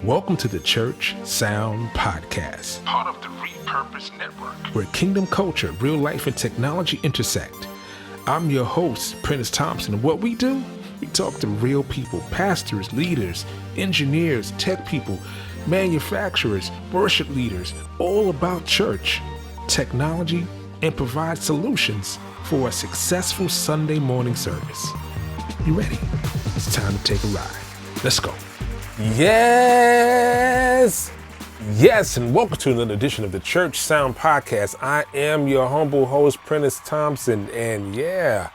Welcome to the Church Sound Podcast, part of the Repurpose Network, where kingdom culture, real life, and technology intersect. I'm your host, Prentiss Thompson, and what we do, we talk to real people, pastors, leaders, engineers, tech people, manufacturers, worship leaders, all about church, technology, and provide solutions for a successful Sunday morning service. You ready? It's time to take a ride. Let's go. Yes, and welcome to another edition of the Church Sound Podcast. I am your humble host, Prentiss Thompson, and yeah,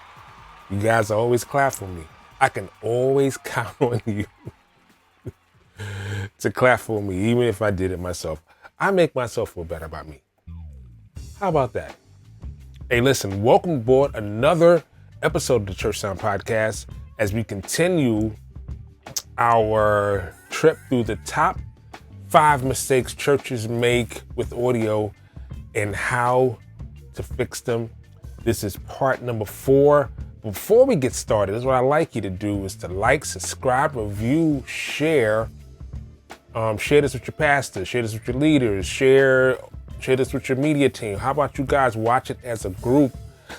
you guys always clap for me. I can always count on you to clap for me, even if I did it myself. I make myself feel better about me. How about that? Hey, listen, welcome aboard another episode of the Church Sound Podcast as we continue our trip through the top 5 mistakes churches make with audio and how to fix them. This is part number 4. Before we get started, this is what I'd like you to do is to like, subscribe, review, share. Share this with your pastors, share this with your leaders, share this with your media team. How about you guys watch it as a group?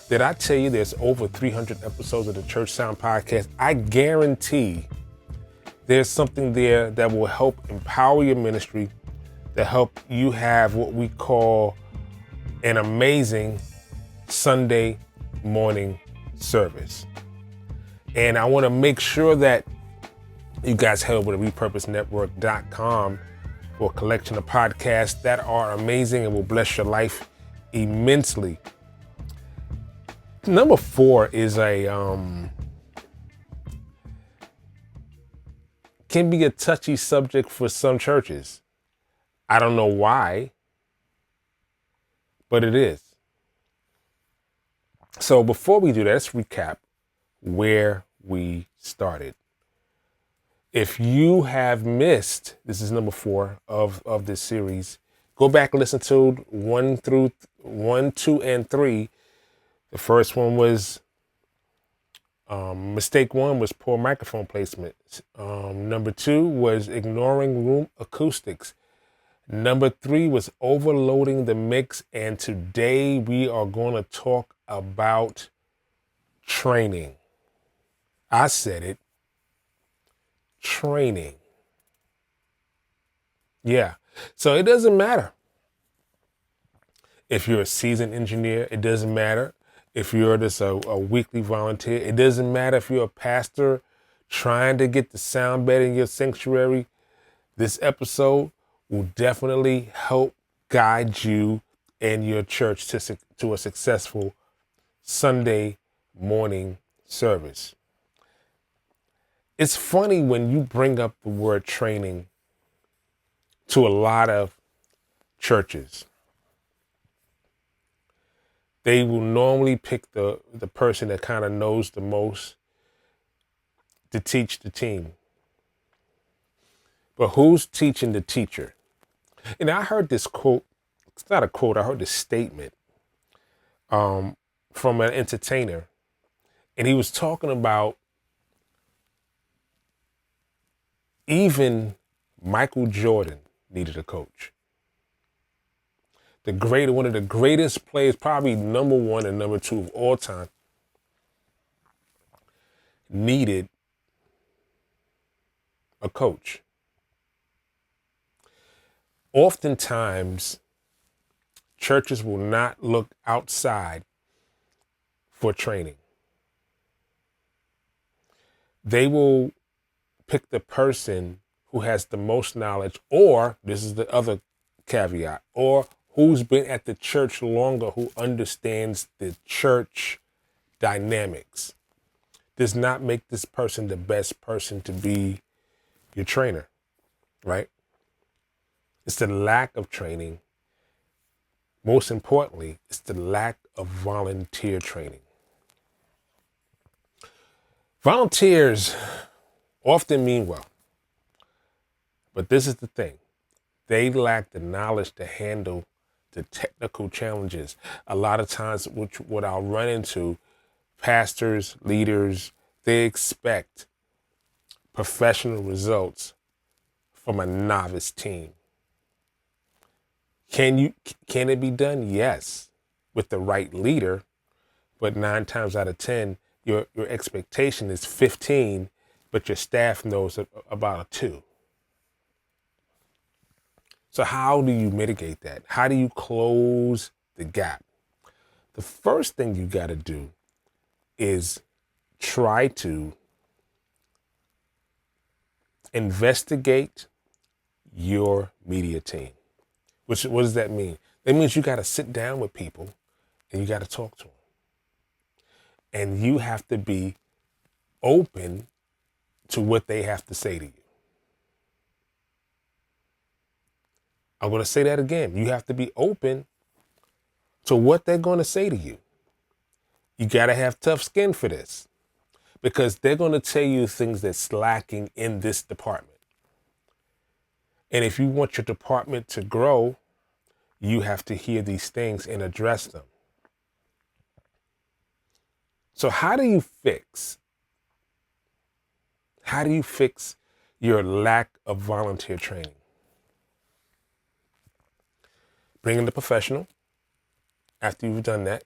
Did I tell you there's over 300 episodes of the Church Sound Podcast? I guarantee there's something there that will help empower your ministry, to help you have what we call an amazing Sunday morning service. And I want to make sure that you guys head over to repurposenetwork.com for a collection of podcasts that are amazing and will bless your life immensely. Number 4 is can be a touchy subject for some churches. I don't know why, but it is. So before we do that, let's recap where we started. If you have missed, this is number 4 of this series, go back and listen to 1, 2, and 3. The first one was mistake 1 was poor microphone placement. Number 2 was ignoring room acoustics. Number 3 was overloading the mix. And today we are going to talk about training. I said it. Training. Yeah. So it doesn't matter if you're a seasoned engineer. It doesn't matter if you're just a weekly volunteer. It doesn't matter if you're a pastor trying to get the sound better in your sanctuary. This episode will definitely help guide you and your church to a successful Sunday morning service. It's funny when you bring up the word training to a lot of churches. They will normally pick the person that kind of knows the most to teach the team. But who's teaching the teacher? And I heard this quote, it's not a quote, I heard this statement from an entertainer. And he was talking about even Michael Jordan needed a coach. One of the greatest players, probably number 1 and number 2 of all time, needed a coach. Oftentimes, churches will not look outside for training. They will pick the person who has the most knowledge, or, this is the other caveat, or who's been at the church longer, who understands the church dynamics. Does not make this person the best person to be your trainer, right? It's the lack of training. Most importantly, it's the lack of volunteer training. Volunteers often mean well, but this is the thing. They lack the knowledge to handle the technical challenges. A lot of times, what I'll run into, pastors, leaders, they expect professional results from a novice team. Can it be done? Yes, with the right leader, but 9 times out of 10, your expectation is 15, but your staff knows about a 2. So how do you mitigate that? How do you close the gap? The first thing you got to do is try to investigate your media team. What does that mean? That means you got to sit down with people and you got to talk to them. And you have to be open to what they have to say to you. I'm going to say that again. You have to be open to what they're going to say to you. You got to have tough skin for this, because they're going to tell you things that's lacking in this department. And if you want your department to grow, you have to hear these things and address them. So how do you fix your lack of volunteer training? Bring in the professional after you've done that.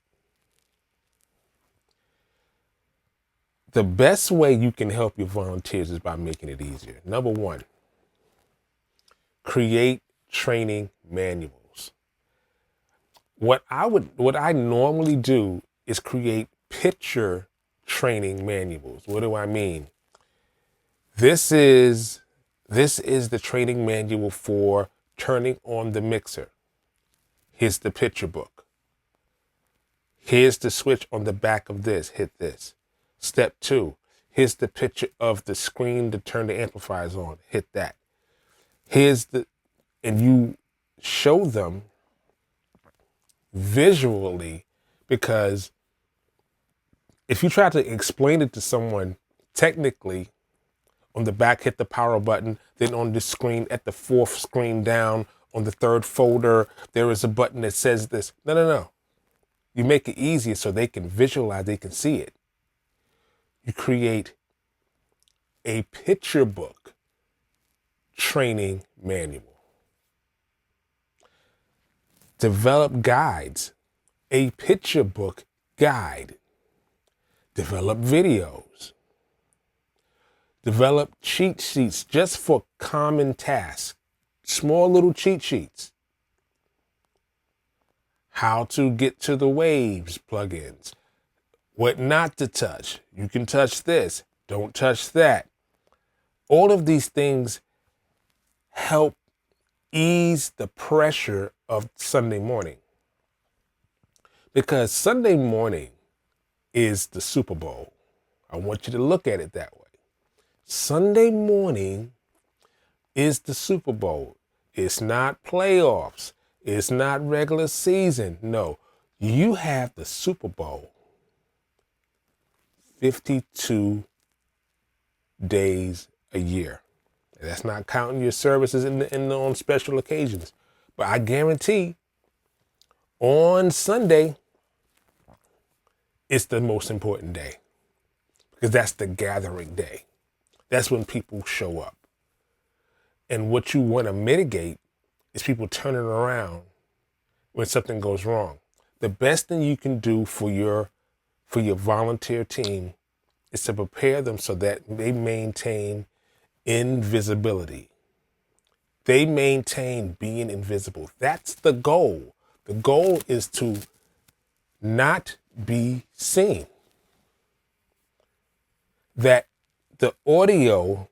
The best way you can help your volunteers is by making it easier. Number 1, create training manuals. What I normally do is create picture training manuals. What do I mean? This is the training manual for turning on the mixer. Here's the picture book. Here's the switch on the back of this. Hit this. Step 2. Here's the picture of the screen to turn the amplifiers on. Hit that. And you show them visually, because if you try to explain it to someone technically, on the back, hit the power button, then on the screen, at the 4th screen down, on the 3rd folder, there is a button that says this. No. You make it easier so they can visualize, they can see it. You create a picture book training manual. Develop guides, a picture book guide. Develop videos. Develop cheat sheets just for common tasks. Small little cheat sheets. How to get to the waves plugins. What not to touch. You can touch this. Don't touch that. All of these things help ease the pressure of Sunday morning. Because Sunday morning is the Super Bowl. I want you to look at it that way. Sunday morning is the Super Bowl. It's not playoffs. It's not regular season. No, you have the Super Bowl 52 days a year. And that's not counting your services on special occasions. But I guarantee on Sunday, it's the most important day, because that's the gathering day. That's when people show up. And what you want to mitigate is people turning around when something goes wrong. The best thing you can do for your volunteer team is to prepare them so that they maintain invisibility. They maintain being invisible. That's the goal. The goal is to not be seen. That the audio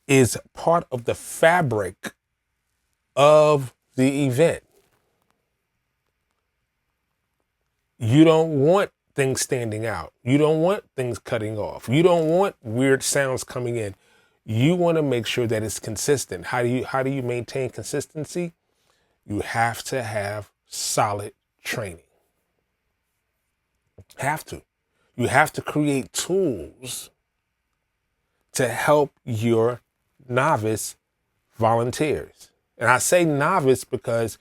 is part of the fabric of the event. You don't want things standing out. You don't want things cutting off. You don't want weird sounds coming in. You want to make sure that it's consistent. How do you maintain consistency? You have to have solid training. Have to. You have to create tools to help your novice volunteers. And I say novice because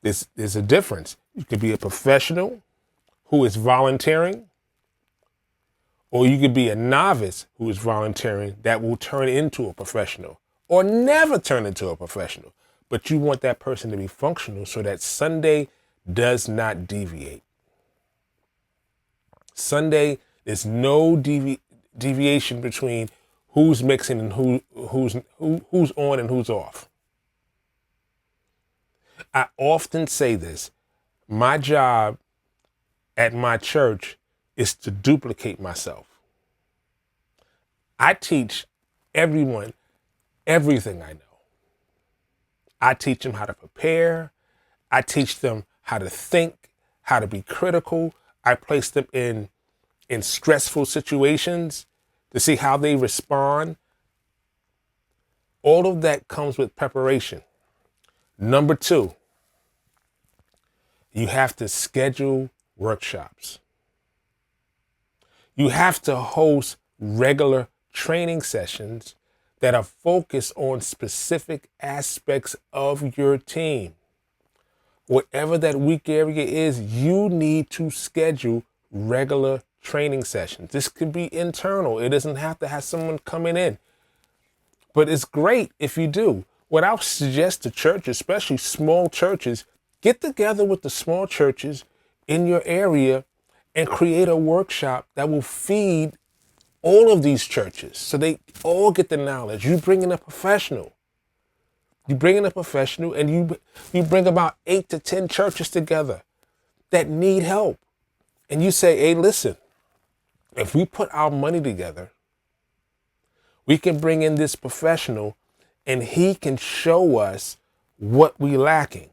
there's a difference. You could be a professional who is volunteering, or you could be a novice who is volunteering that will turn into a professional, or never turn into a professional. But you want that person to be functional so that Sunday does not deviate. Sunday, there's no deviation between who's mixing and who's on and who's off. I often say this. My job at my church is to duplicate myself. I teach everyone everything I know. I teach them how to prepare. I teach them how to think, how to be critical. I place them in stressful situations to see how they respond. All of that comes with preparation. Number 2, you have to schedule workshops. You have to host regular training sessions that are focused on specific aspects of your team. Whatever that weak area is, you need to schedule regular training sessions. This could be internal. It doesn't have to have someone coming in. But it's great if you do. What I would suggest to churches, especially small churches, get together with the small churches in your area and create a workshop that will feed all of these churches so they all get the knowledge. You bring in a professional. You bring in a professional and you bring about 8 to 10 churches together that need help. And you say, hey, listen, if we put our money together, we can bring in this professional and he can show us what we're lacking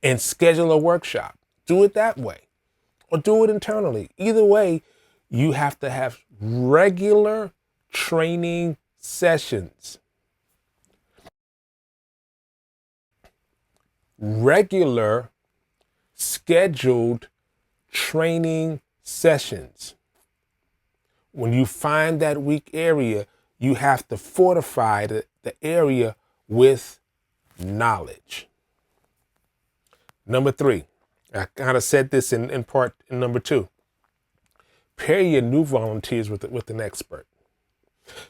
and schedule a workshop. Do it that way or do it internally. Either way, you have to have regular training sessions. Regular scheduled training sessions. When you find that weak area, you have to fortify the area with knowledge. Number 3, I kind of said this in part in number 2. Pair your new volunteers with an expert.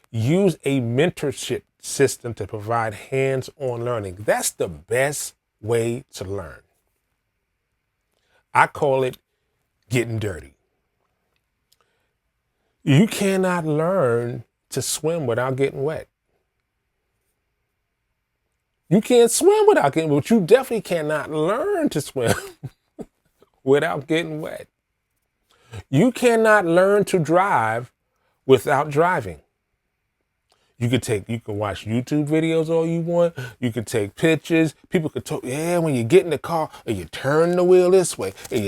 Use a mentorship system to provide hands-on learning. That's the best way to learn. I call it getting dirty. You cannot learn to swim without getting wet. You can't swim without getting wet, but you definitely cannot learn to swim without getting wet. You cannot learn to drive without driving. You can watch YouTube videos all you want. You can take pictures. People could talk, when you get in the car and you turn the wheel this way and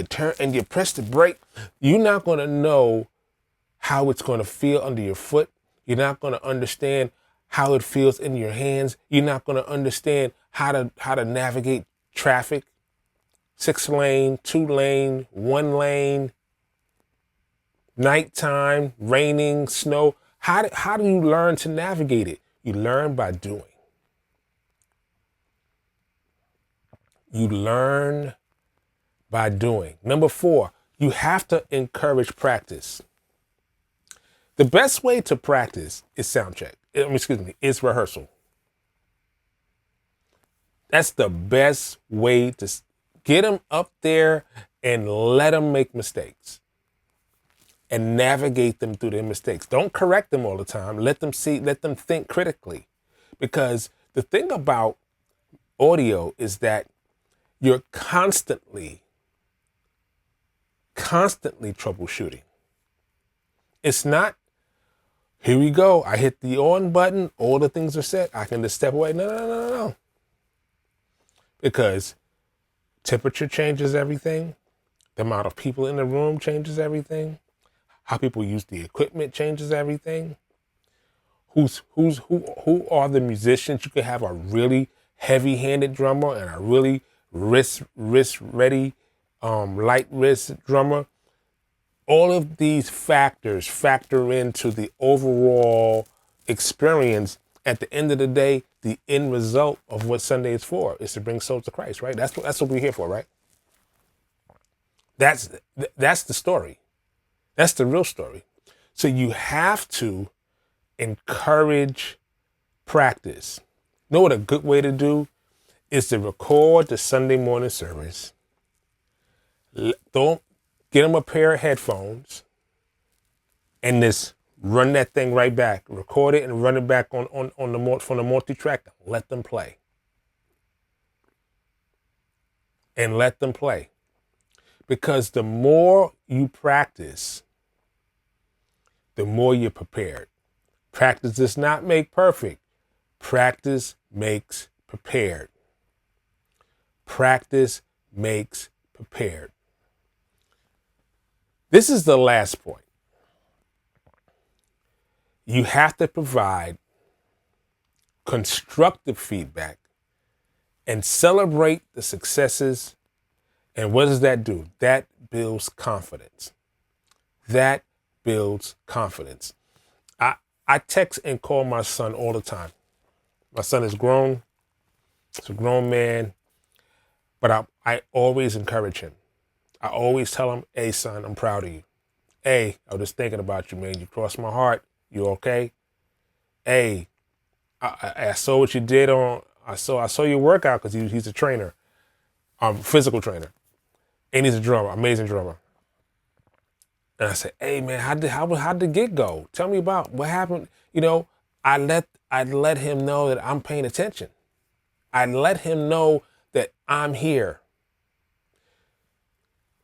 you press the brake, you're not going to know how it's going to feel under your foot. You're not going to understand how it feels in your hands. You're not going to understand how to navigate traffic. 6 lane, 2 lane, 1 lane, nighttime, raining, snow. How do you learn to navigate it? You learn by doing. You learn by doing. Number 4, you have to encourage practice. The best way to practice is is rehearsal. That's the best way to get them up there and let them make mistakes and navigate them through their mistakes. Don't correct them all the time. Let them think critically. Because the thing about audio is that you're constantly troubleshooting. It's not, here we go, I hit the on button, all the things are set, I can just step away. No. Because temperature changes everything. The amount of people in the room changes everything. How people use the equipment changes everything. Who are the musicians? You could have a really heavy-handed drummer and a really wrist-ready, light wrist drummer. All of these factors factor into the overall experience. At the end of the day, the end result of what Sunday is for is to bring souls to Christ, right? That's what we're here for, right? That's the story. That's the real story. So you have to encourage practice. You know what a good way to do is to record the Sunday morning service. Don't get them a pair of headphones and just run that thing right back. Record it and run it back on from the multi-track. Let them play. And let them play. Because the more you practice, the more you're prepared. Practice does not make perfect. Practice makes prepared. Practice makes prepared. This is the last point. You have to provide constructive feedback and celebrate the successes. And what does that do? That builds confidence. That builds confidence. I text and call my son all the time. My son is grown. He's a grown man. But I always encourage him. I always tell him, hey, son, I'm proud of you. Hey, I was just thinking about you, man. You crossed my heart. You okay? Hey, I saw what you did on, I saw your workout because he's a trainer, physical trainer. And he's a drummer, amazing drummer. And I said, hey man, how'd the gig go? Tell me about what happened. You know, I let him know that I'm paying attention. I let him know that I'm here.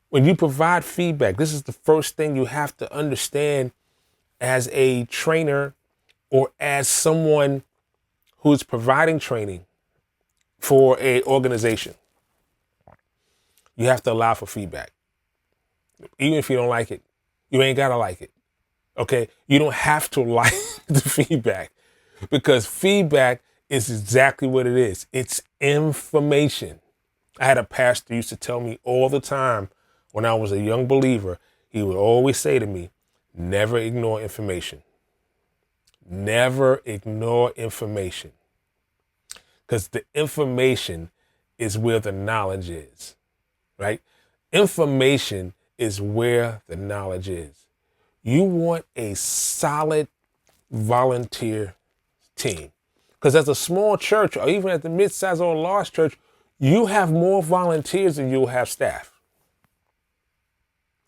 When you provide feedback, this is the first thing you have to understand as a trainer or as someone who's providing training for an organization. You have to allow for feedback. Even if you don't like it, you ain't gotta like it, okay? You don't have to like the feedback because feedback is exactly what it is. It's information. I had a pastor who used to tell me all the time when I was a young believer, he would always say to me, never ignore information. Never ignore information. Because the information is where the knowledge is, right? Information is where the knowledge is. You want a solid volunteer team. Because as a small church, or even at the mid-size or large church, you have more volunteers than you'll have staff.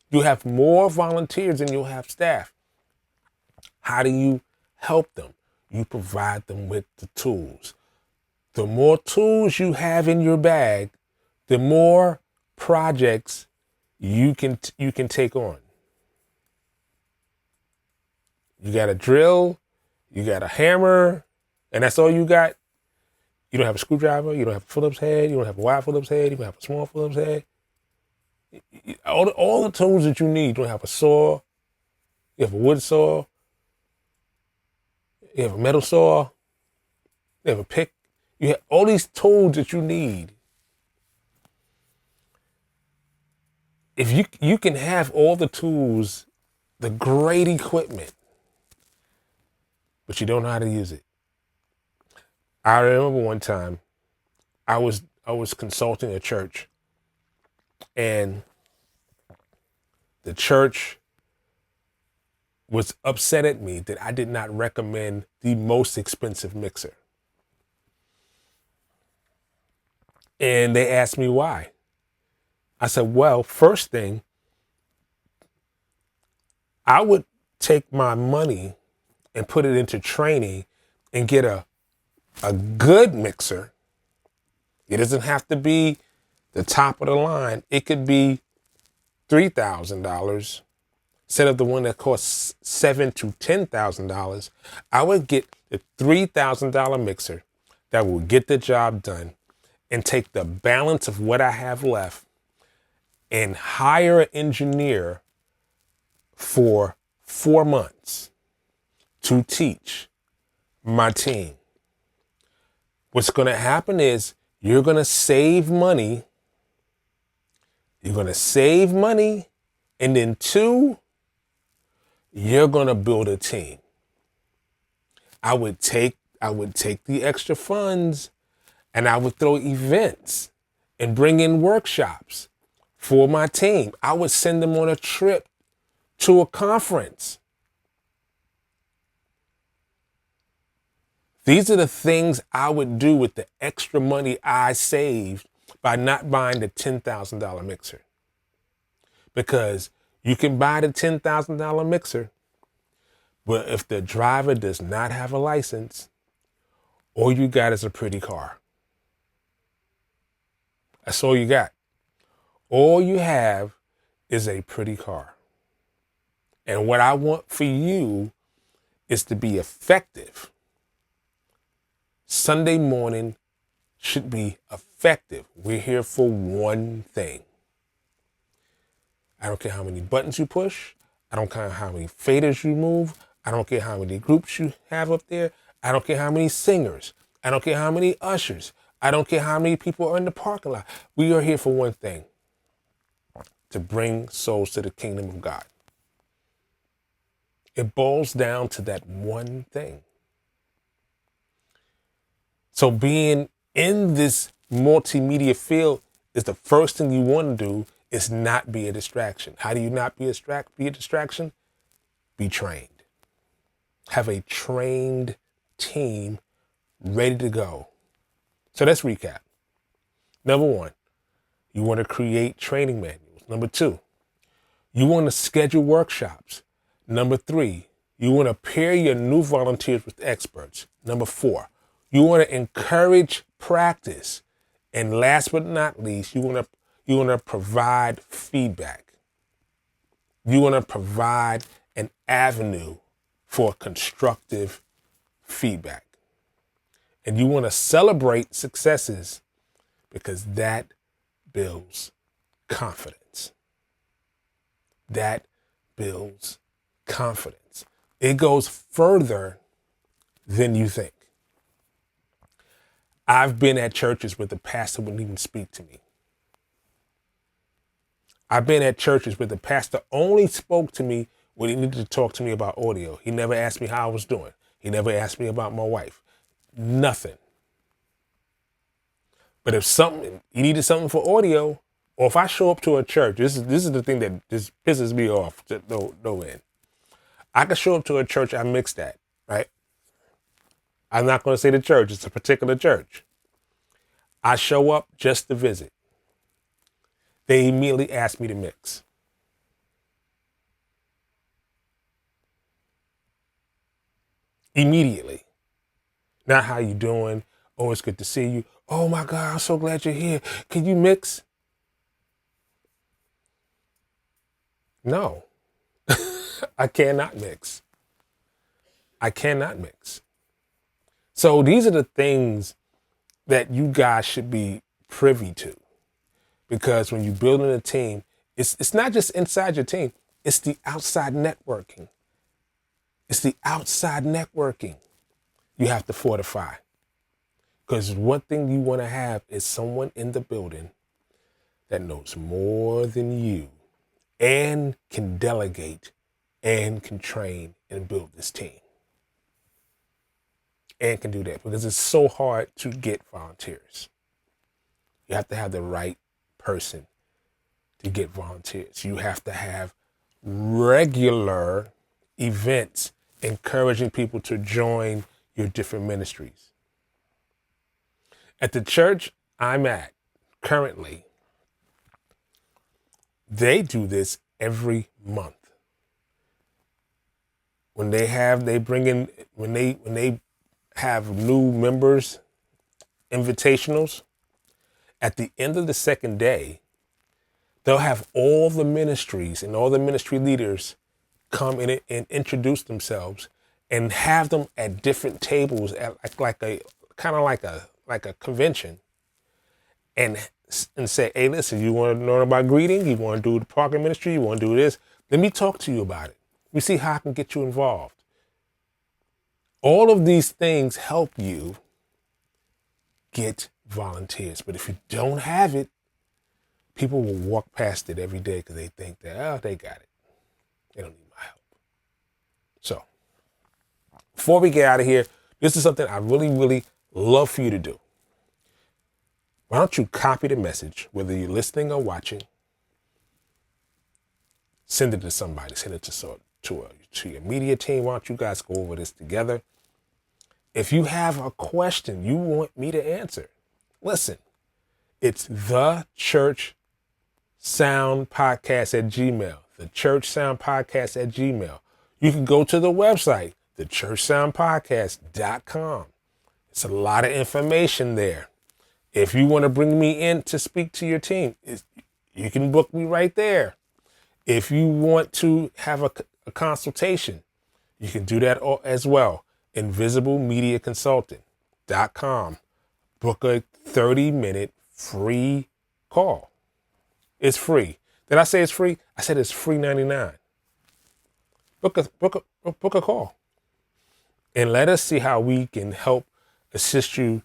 You have more volunteers than you'll have staff. How do you help them? You provide them with the tools. The more tools you have in your bag, the more projects you can take on. You got a drill, you got a hammer, and that's all you got. You don't have a screwdriver, you don't have a Phillips head, you don't have a wide Phillips head, you don't have a small Phillips head. All the tools that you need. You don't have a saw, you have a wood saw, you have a metal saw, you have a pick. You have all these tools that you need. If you can have all the tools, the great equipment, but you don't know how to use it. I remember one time I was consulting a church, and the church was upset at me that I did not recommend the most expensive mixer. And they asked me why. I said, well, first thing, I would take my money and put it into training and get a good mixer. It doesn't have to be the top of the line. It could be $3,000 instead of the one that costs $7,000 to $10,000. I would get the $3,000 mixer that will get the job done and take the balance of what I have left and hire an engineer for 4 months to teach my team. What's going to happen is you're going to save money. You're going to save money. And then 2, you're going to build a team. I would take the extra funds and I would throw events and bring in workshops for my team. I would send them on a trip to a conference. These are the things I would do with the extra money I saved by not buying the $10,000 mixer. Because you can buy the $10,000 mixer, but if the driver does not have a license, all you got is a pretty car. That's all you got. All you have is a pretty car. And what I want for you is to be effective. Sunday morning should be effective. We're here for one thing. I don't care how many buttons you push. I don't care how many faders you move. I don't care how many groups you have up there. I don't care how many singers. I don't care how many ushers. I don't care how many people are in the parking lot. We are here for one thing: to bring souls to the kingdom of God. It boils down to that one thing. So being in this multimedia field is the first thing you want to do is not be a distraction. How do you not be a distraction? Be trained. Have a trained team ready to go. So let's recap. Number one, you want to create training manuals. Number two, you want to schedule workshops. Number three, you want to pair your new volunteers with experts. Number four, you want to encourage practice. And last but not least, you want to provide feedback. You want to provide an avenue for constructive feedback. And you want to celebrate successes because that builds confidence. That builds confidence. It goes further than you think. I've been at churches where the pastor wouldn't even speak to me. I've been at churches where the pastor only spoke to me when he needed to talk to me about audio. He never asked me how I was doing. He never asked me about my wife. Nothing. But if he needed something for audio, or if I show up to a church, this is the thing that just pisses me off to no end. I could show up to a church I mixed at, right? I'm not going to say the church. It's a particular church. I show up just to visit. They immediately ask me to mix. Immediately. Not how you doing. Oh, it's good to see you. Oh my God, I'm so glad you're here. Can you mix? No, I cannot mix. I cannot mix. So these are the things that you guys should be privy to. Because when you're building a team, it's not just inside your team, it's the outside networking. It's the outside networking you have to fortify. Because one thing you want to have is someone in the building that knows more than you and can delegate and can train and build this team. And can do that because it's so hard to get volunteers. You have to have the right person to get volunteers. You have to have regular events encouraging people to join your different ministries. At the church I'm at currently, they do this every month. When they have new members invitationals, at the end of the second day, they'll have all the ministries and all the ministry leaders come in and introduce themselves and have them at different tables at like a convention and say, hey, listen, you want to learn about greeting? You want to do the parking ministry? You want to do this? Let me talk to you about it. We see how I can get you involved. All of these things help you get volunteers. But if you don't have it, people will walk past it every day because they think that, oh, they got it. They don't need my help. So before we get out of here, this is something I really, really love for you to do. Why don't you copy the message, whether you're listening or watching, send it to somebody, send it to your media team. Why don't you guys go over this together? If you have a question you want me to answer, listen, it's the church sound podcast at Gmail, the church sound podcast at Gmail. You can go to the website, thechurchsoundpodcast.com. It's a lot of information there. If you want to bring me in to speak to your team, you can book me right there. If you want to have a consultation, you can do that as well. InvisibleMediaConsulting.com. Book a 30-minute free call. It's free. Did I say it's free? I said it's free 99. Book a call. And let us see how we can help assist you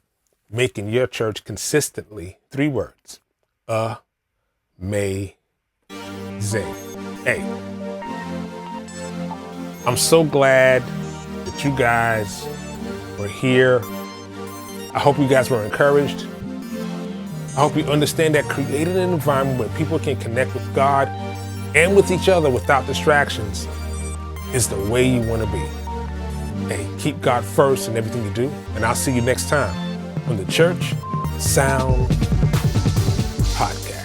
making your church consistently, 3 words, amazing. Hey, I'm so glad that you guys were here. I hope you guys were encouraged. I hope you understand that creating an environment where people can connect with God and with each other without distractions is the way you want to be. Hey, keep God first in everything you do, and I'll see you next time on the Church Sound Podcast.